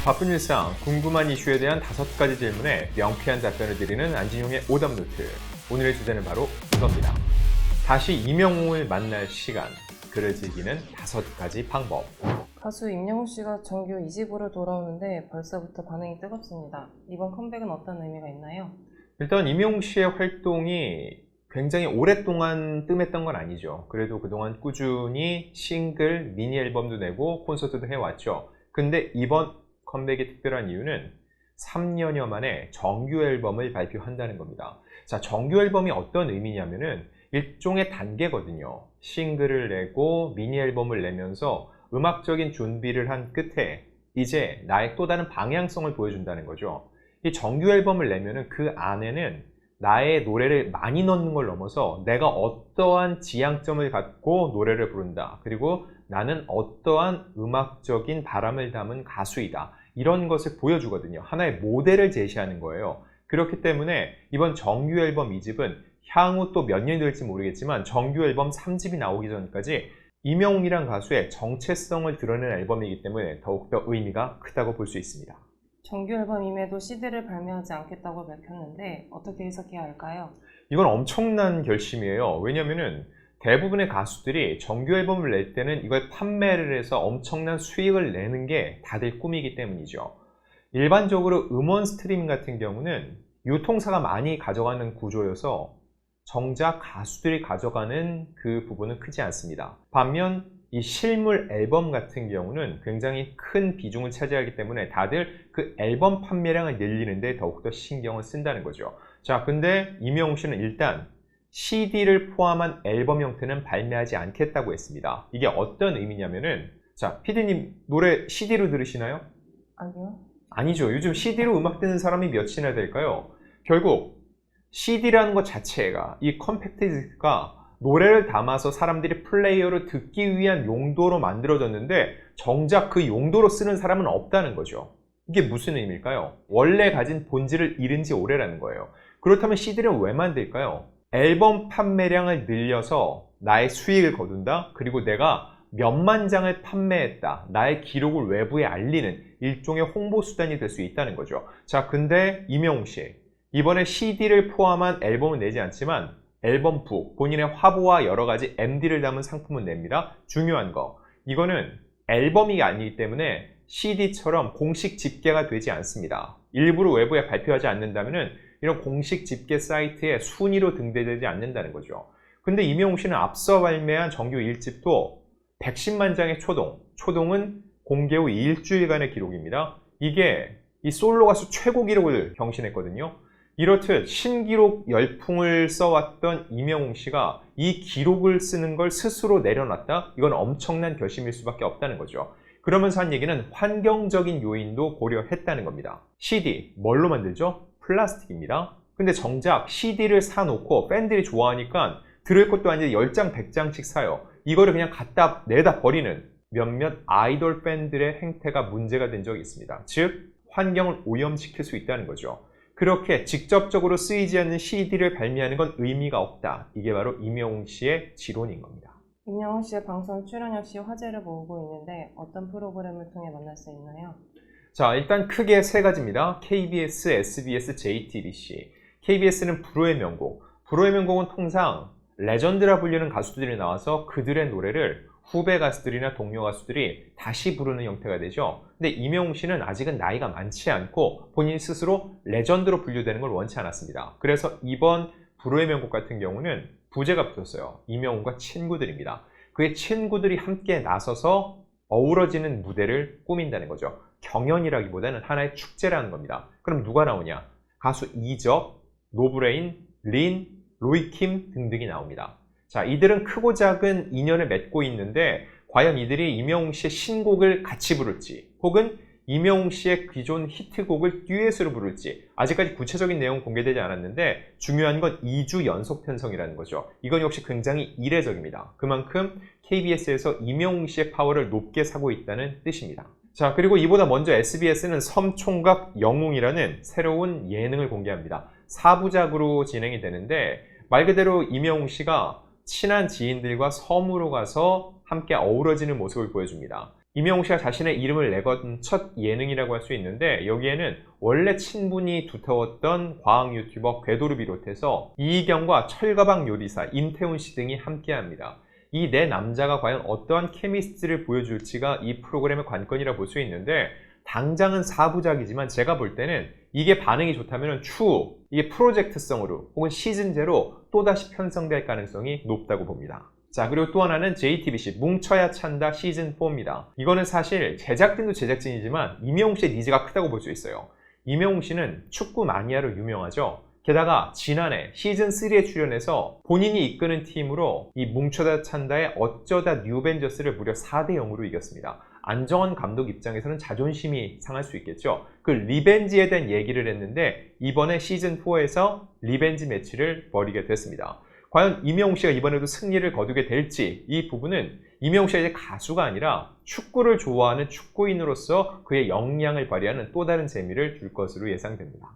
바쁜 일상, 궁금한 이슈에 대한 5가지 질문에 명쾌한 답변을 드리는 안진용의 오답노트. 오늘의 주제는 바로 이겁니다. 다시 이명웅을 만날 시간, 그를 즐기는 5가지 방법. 가수 임영웅 씨가 정규 2집으로 돌아오는데 벌써부터 반응이 뜨겁습니다. 이번 컴백은 어떤 의미가 있나요? 일단 임영웅 씨의 활동이 굉장히 오랫동안 뜸했던 건 아니죠. 그래도 그동안 꾸준히 싱글, 미니 앨범도 내고 콘서트도 해왔죠. 근데 이번 컴백의 특별한 이유는 3년여 만에 정규 앨범을 발표한다는 겁니다. 자, 정규 앨범이 어떤 의미냐면은 일종의 단계거든요. 싱글을 내고 미니 앨범을 내면서 음악적인 준비를 한 끝에 이제 나의 또 다른 방향성을 보여준다는 거죠. 이 정규 앨범을 내면은 그 안에는 나의 노래를 많이 넣는 걸 넘어서 내가 어떠한 지향점을 갖고 노래를 부른다. 그리고 나는 어떠한 음악적인 바람을 담은 가수이다. 이런 것을 보여주거든요. 하나의 모델을 제시하는 거예요. 그렇기 때문에 이번 정규 앨범 2집은 향후 또 몇 년이 될지 모르겠지만 정규 앨범 3집이 나오기 전까지 임영웅이란 가수의 정체성을 드러낸 앨범이기 때문에 더욱더 의미가 크다고 볼 수 있습니다. 정규 앨범임에도 CD를 발매하지 않겠다고 밝혔는데 어떻게 해석해야 할까요? 이건 엄청난 결심이에요. 왜냐면은 대부분의 가수들이 정규 앨범을 낼 때는 이걸 판매를 해서 엄청난 수익을 내는 게 다들 꿈이기 때문이죠. 일반적으로 음원 스트리밍 같은 경우는 유통사가 많이 가져가는 구조여서 정작 가수들이 가져가는 그 부분은 크지 않습니다. 반면 이 실물 앨범 같은 경우는 굉장히 큰 비중을 차지하기 때문에 다들 그 앨범 판매량을 늘리는데 더욱더 신경을 쓴다는 거죠. 자, 근데 임영웅 씨는 일단 CD를 포함한 앨범 형태는 발매하지 않겠다고 했습니다. 이게 어떤 의미냐면은, 자, 피디님 노래 CD로 들으시나요? 아니요. 아니죠. 요즘 CD로 음악 듣는 사람이 몇이나 될까요? 결국 CD라는 것 자체가, 이 컴팩트 디스크가 노래를 담아서 사람들이 플레이어로 듣기 위한 용도로 만들어졌는데 정작 그 용도로 쓰는 사람은 없다는 거죠. 이게 무슨 의미일까요? 원래 가진 본질을 잃은 지 오래라는 거예요. 그렇다면 CD를 왜 만들까요? 앨범 판매량을 늘려서 나의 수익을 거둔다? 그리고 내가 몇만 장을 판매했다. 나의 기록을 외부에 알리는 일종의 홍보 수단이 될 수 있다는 거죠. 자, 근데 임영웅 씨, 이번에 CD를 포함한 앨범은 내지 않지만 앨범북, 본인의 화보와 여러 가지 MD를 담은 상품은 냅니다. 중요한 거, 이거는 앨범이 아니기 때문에 CD처럼 공식 집계가 되지 않습니다. 일부러 외부에 발표하지 않는다면은 이런 공식 집계 사이트에 순위로 등재되지 않는다는 거죠. 근데 임영웅 씨는 앞서 발매한 정규 1집도 110만 장의 초동은 공개 후 일주일간의 기록입니다. 이게 이 솔로 가수 최고 기록을 경신했거든요. 이렇듯 신기록 열풍을 써왔던 임영웅 씨가 이 기록을 쓰는 걸 스스로 내려놨다? 이건 엄청난 결심일 수밖에 없다는 거죠. 그러면서 한 얘기는 환경적인 요인도 고려했다는 겁니다. CD, 뭘로 만들죠? 플라스틱입니다. 근데 정작 CD를 사놓고 팬들이 좋아하니까 들을 것도 아닌데 10장, 100장씩 사요. 이거를 그냥 갖다 내다 버리는 몇몇 아이돌 팬들의 행태가 문제가 된 적이 있습니다. 즉, 환경을 오염시킬 수 있다는 거죠. 그렇게 직접적으로 쓰이지 않는 CD를 발매하는 건 의미가 없다. 이게 바로 임영웅 씨의 지론인 겁니다. 임영웅 씨의 방송 출연 역시 화제를 모으고 있는데 어떤 프로그램을 통해 만날 수 있나요? 자, 일단 크게 3가지입니다. KBS, SBS, JTBC. KBS는 불후의 명곡. 불후의 명곡은 통상 레전드라 불리는 가수들이 나와서 그들의 노래를 후배 가수들이나 동료 가수들이 다시 부르는 형태가 되죠. 근데 임영웅 씨는 아직은 나이가 많지 않고 본인 스스로 레전드로 분류되는 걸 원치 않았습니다. 그래서 이번 불후의 명곡 같은 경우는 부제가 붙었어요. 임영웅과 친구들입니다. 그의 친구들이 함께 나서서 어우러지는 무대를 꾸민다는 거죠. 경연이라기보다는 하나의 축제라는 겁니다. 그럼 누가 나오냐? 가수 이적, 노브레인, 린, 로이킴 등등이 나옵니다. 자, 이들은 크고 작은 인연을 맺고 있는데 과연 이들이 임영웅 씨의 신곡을 같이 부를지 혹은 임영웅 씨의 기존 히트곡을 듀엣으로 부를지 아직까지 구체적인 내용은 공개되지 않았는데 중요한 건 2주 연속 편성이라는 거죠. 이건 역시 굉장히 이례적입니다. 그만큼 KBS에서 임영웅 씨의 파워를 높게 사고 있다는 뜻입니다. 자, 그리고 이보다 먼저 SBS는 섬총각 영웅이라는 새로운 예능을 공개합니다. 4부작으로 진행이 되는데 말 그대로 임영웅 씨가 친한 지인들과 섬으로 가서 함께 어우러지는 모습을 보여줍니다. 임영웅 씨가 자신의 이름을 내건 첫 예능이라고 할 수 있는데 여기에는 원래 친분이 두터웠던 과학 유튜버 궤도를 비롯해서 이희경과 철가방 요리사 임태훈 씨 등이 함께합니다. 이 네 남자가 과연 어떠한 케미스트리를 보여줄지가 이 프로그램의 관건이라 볼 수 있는데 당장은 4부작이지만 제가 볼 때는 이게 반응이 좋다면 추후 이게 프로젝트성으로 혹은 시즌제로 또다시 편성될 가능성이 높다고 봅니다. 자, 그리고 또 하나는 JTBC 뭉쳐야 찬다 시즌4입니다. 이거는 사실 제작진도 제작진이지만 임영웅 씨의 니즈가 크다고 볼 수 있어요. 임영웅 씨는 축구 마니아로 유명하죠. 게다가 지난해 시즌3에 출연해서 본인이 이끄는 팀으로 이 뭉쳐야 찬다의 어쩌다 뉴벤져스를 무려 4대0으로 이겼습니다. 안정환 감독 입장에서는 자존심이 상할 수 있겠죠. 그 리벤지에 대한 얘기를 했는데 이번에 시즌4에서 리벤지 매치를 벌이게 됐습니다. 과연 임영웅 씨가 이번에도 승리를 거두게 될지 이 부분은 임영웅 씨가 이제 가수가 아니라 축구를 좋아하는 축구인으로서 그의 역량을 발휘하는 또 다른 재미를 줄 것으로 예상됩니다.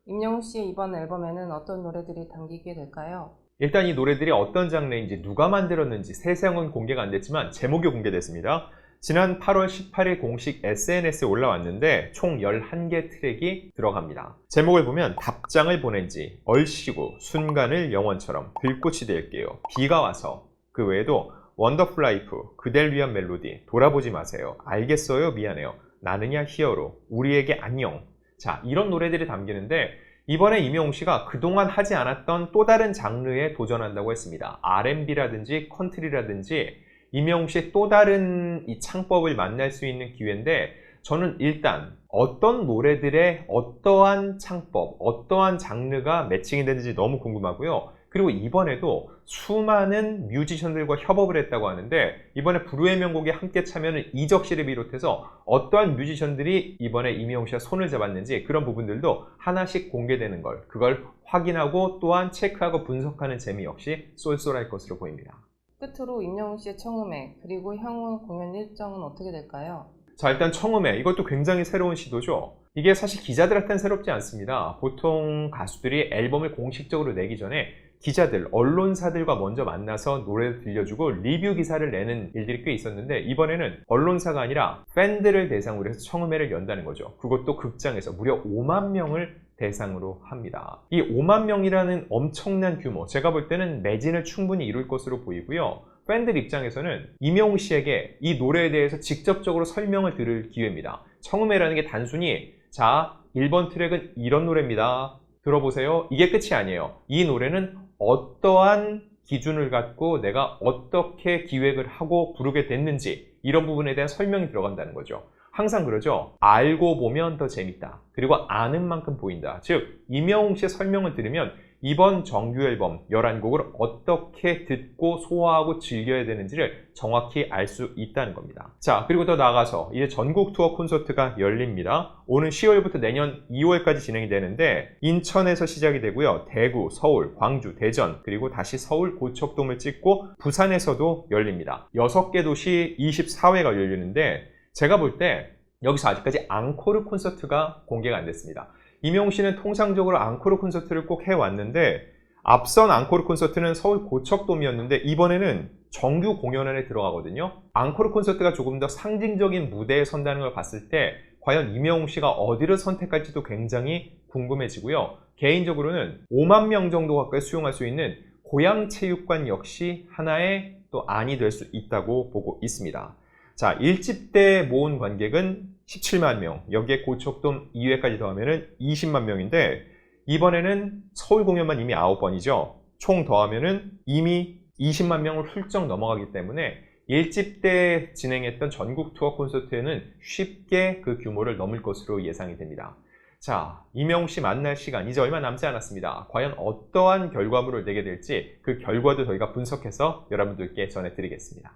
임영웅 씨의 이번 앨범에는 어떤 노래들이 담기게 될까요? 일단 이 노래들이 어떤 장르인지 누가 만들었는지 세세한 공개가 안 됐지만 제목이 공개됐습니다. 지난 8월 18일 공식 SNS에 올라왔는데 총 11개 트랙이 들어갑니다. 제목을 보면 답장을 보낸지, 얼씨구, 순간을 영원처럼, 들꽃이 될게요, 비가 와서, 그 외에도 원더풀 라이프, 그댈 위한 멜로디, 돌아보지 마세요, 알겠어요, 미안해요, 나느냐 히어로, 우리에게 안녕. 자, 이런 노래들이 담기는데 이번에 임영웅 씨가 그동안 하지 않았던 또 다른 장르에 도전한다고 했습니다. R&B라든지 컨트리라든지 임영웅 씨의 또 다른 이 창법을 만날 수 있는 기회인데 저는 일단 어떤 노래들의 어떠한 창법, 어떠한 장르가 매칭이 되는지 너무 궁금하고요. 그리고 이번에도 수많은 뮤지션들과 협업을 했다고 하는데 이번에 불후의 명곡에 함께 참여하는 이적 씨를 비롯해서 어떠한 뮤지션들이 이번에 임영웅 씨와 손을 잡았는지 그런 부분들도 하나씩 공개되는 걸 그걸 확인하고 또한 체크하고 분석하는 재미 역시 쏠쏠할 것으로 보입니다. 끝으로 임영웅 씨의 청음회 그리고 향후 공연 일정은 어떻게 될까요? 자, 일단 청음회 이것도 굉장히 새로운 시도죠. 이게 사실 기자들한테는 새롭지 않습니다. 보통 가수들이 앨범을 공식적으로 내기 전에 기자들, 언론사들과 먼저 만나서 노래를 들려주고 리뷰 기사를 내는 일들이 꽤 있었는데 이번에는 언론사가 아니라 팬들을 대상으로 해서 청음회를 연다는 거죠. 그것도 극장에서 무려 5만 명을 대상으로 합니다. 이 5만 명이라는 엄청난 규모, 제가 볼 때는 매진을 충분히 이룰 것으로 보이고요. 팬들 입장에서는 임영웅 씨에게 이 노래에 대해서 직접적으로 설명을 들을 기회입니다. 청음회라는 게 단순히 자, 1번 트랙은 이런 노래입니다. 들어보세요. 이게 끝이 아니에요. 이 노래는 어떠한 기준을 갖고 내가 어떻게 기획을 하고 부르게 됐는지 이런 부분에 대한 설명이 들어간다는 거죠. 항상 그러죠. 알고 보면 더 재밌다. 그리고 아는 만큼 보인다. 즉 임영웅 씨의 설명을 들으면 이번 정규 앨범 11곡을 어떻게 듣고 소화하고 즐겨야 되는지를 정확히 알 수 있다는 겁니다. 자, 그리고 더 나아가서 이제 전국 투어 콘서트가 열립니다. 오는 10월부터 내년 2월까지 진행이 되는데 인천에서 시작이 되고요. 대구, 서울, 광주, 대전 그리고 다시 서울 고척돔을 찍고 부산에서도 열립니다. 6개 도시 24회가 열리는데 제가 볼 때 여기서 아직까지 앙코르 콘서트가 공개가 안 됐습니다. 임영웅 씨는 통상적으로 앙코르 콘서트를 꼭 해왔는데 앞선 앙코르 콘서트는 서울 고척돔이었는데 이번에는 정규 공연안에 들어가거든요. 앙코르 콘서트가 조금 더 상징적인 무대에 선다는 걸 봤을 때 과연 임영웅 씨가 어디를 선택할지도 굉장히 궁금해지고요. 개인적으로는 5만 명 정도 가까이 수용할 수 있는 고양체육관 역시 하나의 또 안이 될 수 있다고 보고 있습니다. 자, 1집 때 모은 관객은 17만 명, 여기에 고척돔 2회까지 더하면 20만 명인데 이번에는 서울 공연만 이미 9번이죠. 총 더하면 이미 20만 명을 훌쩍 넘어가기 때문에 1집 때 진행했던 전국 투어 콘서트에는 쉽게 그 규모를 넘을 것으로 예상이 됩니다. 자, 임영웅 씨 만날 시간 이제 얼마 남지 않았습니다. 과연 어떠한 결과물을 내게 될지 그 결과도 저희가 분석해서 여러분들께 전해드리겠습니다.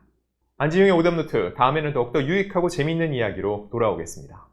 안지용의 오답노트, 다음에는 더욱더 유익하고 재미있는 이야기로 돌아오겠습니다.